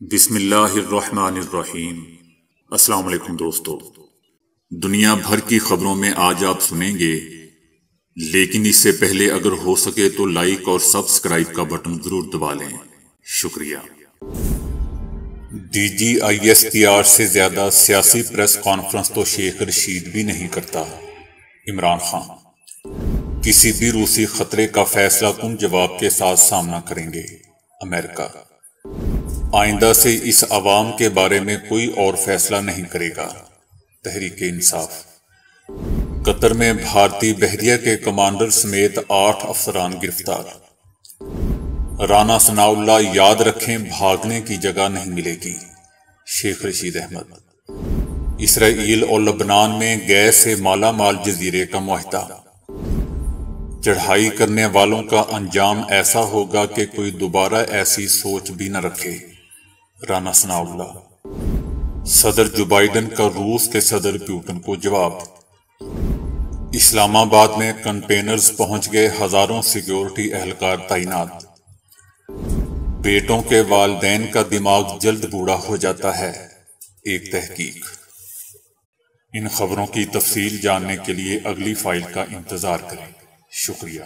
بسم اللہ الرحمن الرحیم۔ السلام علیکم دوستو، دنیا بھر کی خبروں میں آج آپ سنیں گے، لیکن اس سے پہلے اگر ہو سکے تو لائک اور سبسکرائب کا بٹن ضرور دبا لیں، شکریہ۔ D G I S P R سے زیادہ سیاسی پریس کانفرنس تو شیخ رشید بھی نہیں کرتا۔ عمران خان کسی بھی روسی خطرے کا فیصلہ کن جواب کے ساتھ سامنا کریں گے۔ امریکہ آئندہ سے اس عوام کے بارے میں کوئی اور فیصلہ نہیں کرے گا۔ تحریک انصاف قطر میں بھارتی بحریہ کے کمانڈر سمیت 8 افسران گرفتار۔ رانا ثناء اللہ یاد رکھیں بھاگنے کی جگہ نہیں ملے گی۔ شیخ رشید احمد اسرائیل اور لبنان میں گیس سے مالا مال جزیرے کا معاہدہ۔ چڑھائی کرنے والوں کا انجام ایسا ہوگا کہ کوئی دوبارہ ایسی سوچ بھی نہ رکھے۔ رانا ثناء اللہ صدر جو بائیڈن کا روس کے صدر پیوٹن کو جواب۔ اسلام آباد میں کنٹینرز پہنچ گئے، ہزاروں سیکیورٹی اہلکار تعینات۔ بیٹوں کے والدین کا دماغ جلد بوڑھا ہو جاتا ہے، ایک تحقیق۔ ان خبروں کی تفصیل جاننے کے لیے اگلی فائل کا انتظار کریں، شکریہ۔